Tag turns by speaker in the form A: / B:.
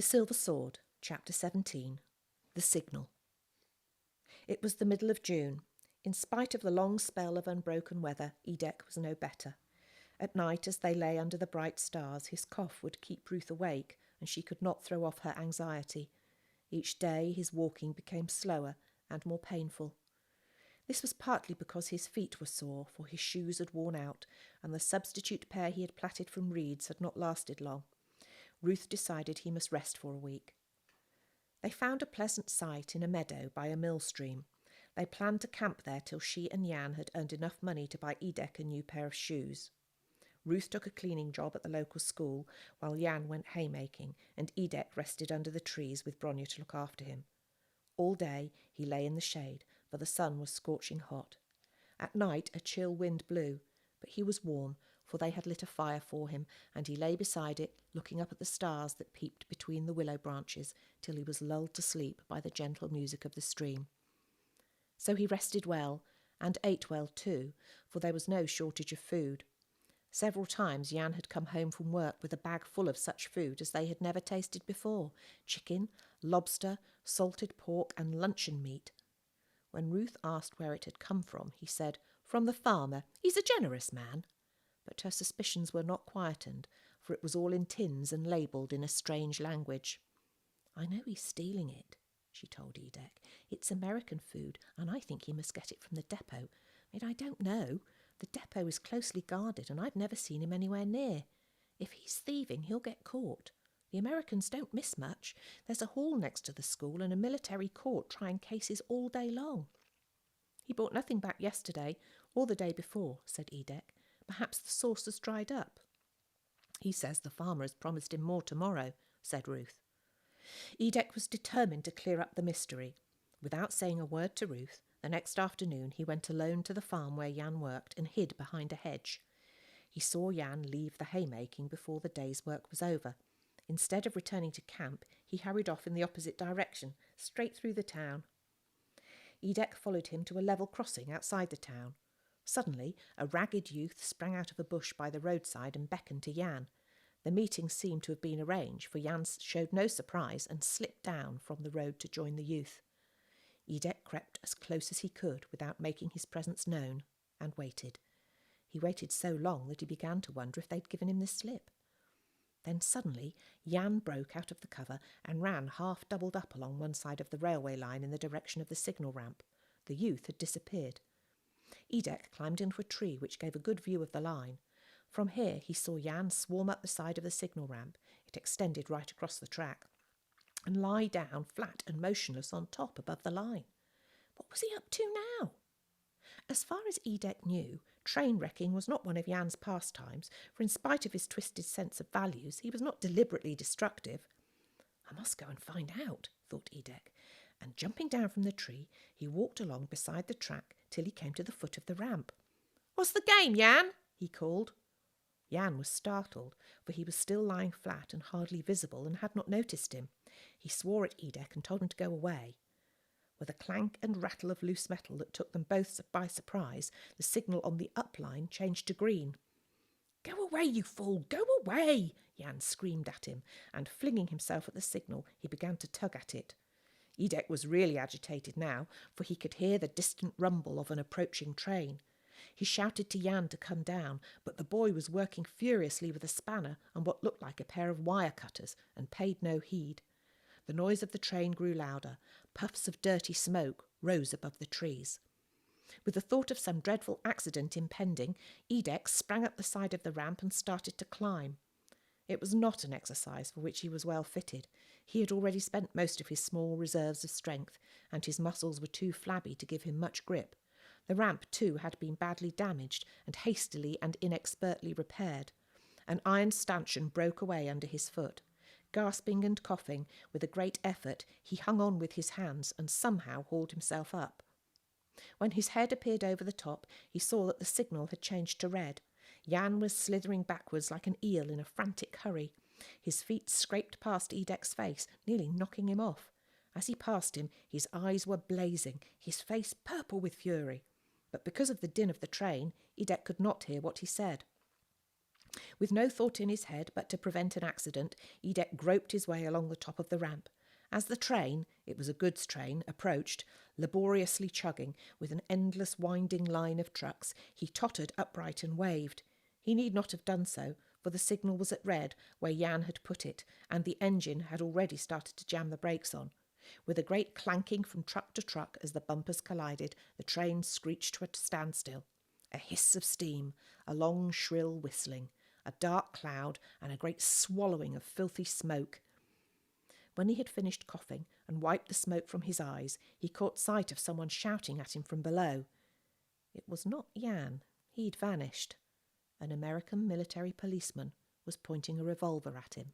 A: The Silver Sword, Chapter 17. The Signal. It was the middle of June. In spite of the long spell of unbroken weather, Edek was no better. At night, as they lay under the bright stars, his cough would keep Ruth awake, and she could not throw off her anxiety. Each day his walking became slower and more painful. This was partly because his feet were sore, for his shoes had worn out, and the substitute pair he had plaited from reeds had not lasted long. Ruth decided he must rest for a week. They found a pleasant site in a meadow by a mill stream. They planned to camp there till she and Jan had earned enough money to buy Edek a new pair of shoes. Ruth took a cleaning job at the local school, while Jan went haymaking, and Edek rested under the trees with Bronya to look after him. All day he lay in the shade, for the sun was scorching hot. At night a chill wind blew, but he was warm, for they had lit a fire for him, and he lay beside it, looking up at the stars that peeped between the willow branches, till he was lulled to sleep by the gentle music of the stream. So he rested well, and ate well too, for there was no shortage of food. Several times Jan had come home from work with a bag full of such food as they had never tasted before: chicken, lobster, salted pork, and luncheon meat. When Ruth asked where it had come from, he said, "From the farmer. He's a generous man." But her suspicions were not quietened, for it was all in tins and labelled in a strange language. "I know he's stealing it," she told Edek. "It's American food, and I think he must get it from the depot. But I don't know. The depot is closely guarded, and I've never seen him anywhere near. If he's thieving, he'll get caught. The Americans don't miss much. There's a hall next to the school and a military court trying cases all day long." "He brought nothing back yesterday or the day before," said Edek. "Perhaps the source has dried up." "He says the farmer has promised him more tomorrow," said Ruth. Edek was determined to clear up the mystery. Without saying a word to Ruth, the next afternoon he went alone to the farm where Jan worked and hid behind a hedge. He saw Jan leave the haymaking before the day's work was over. Instead of returning to camp, he hurried off in the opposite direction, straight through the town. Edek followed him to a level crossing outside the town. Suddenly, a ragged youth sprang out of a bush by the roadside and beckoned to Jan. The meeting seemed to have been arranged, for Jan showed no surprise and slipped down from the road to join the youth. Edek crept as close as he could without making his presence known, and waited. He waited so long that he began to wonder if they'd given him the slip. Then suddenly Jan broke out of the cover and ran half doubled up along one side of the railway line in the direction of the signal ramp. The youth had disappeared. Edek climbed into a tree which gave a good view of the line. From here he saw Jan swarm up the side of the signal ramp. It extended right across the track, and lie down flat and motionless on top above the line. What was he up to now? As far as Edek knew, train wrecking was not one of Jan's pastimes, for in spite of his twisted sense of values, he was not deliberately destructive. "I must go and find out," thought Edek, and jumping down from the tree, he walked along beside the track till he came to the foot of the ramp. "What's the game, Jan?" he called. Jan was startled, for he was still lying flat and hardly visible, and had not noticed him. He swore at Edek and told him to go away. With a clank and rattle of loose metal that took them both by surprise, the signal on the up line changed to green. "Go away, you fool! Go away!" Jan screamed at him, and flinging himself at the signal, he began to tug at it. Edek was really agitated now, for he could hear the distant rumble of an approaching train. He shouted to Jan to come down, but the boy was working furiously with a spanner and what looked like a pair of wire cutters, and paid no heed. The noise of the train grew louder. Puffs of dirty smoke rose above the trees. With the thought of some dreadful accident impending, Edek sprang up the side of the ramp and started to climb. It was not an exercise for which he was well fitted. He had already spent most of his small reserves of strength, and his muscles were too flabby to give him much grip. The ramp, too, had been badly damaged and hastily and inexpertly repaired. An iron stanchion broke away under his foot. Gasping and coughing, with a great effort, he hung on with his hands and somehow hauled himself up. When his head appeared over the top, he saw that the signal had changed to red. Jan was slithering backwards like an eel in a frantic hurry. His feet scraped past Edek's face, nearly knocking him off. As he passed him, his eyes were blazing, his face purple with fury. But because of the din of the train, Edek could not hear what he said. With no thought in his head but to prevent an accident, Edek groped his way along the top of the ramp. As the train, it was a goods train, approached, laboriously chugging with an endless winding line of trucks, he tottered upright and waved. He need not have done so, for the signal was at red where Jan had put it, and the engine had already started to jam the brakes on. With a great clanking from truck to truck as the bumpers collided, the train screeched to a standstill. A hiss of steam, a long shrill whistling, a dark cloud, and a great swallowing of filthy smoke. When he had finished coughing and wiped the smoke from his eyes, he caught sight of someone shouting at him from below. It was not Jan. He'd vanished. An American military policeman was pointing a revolver at him.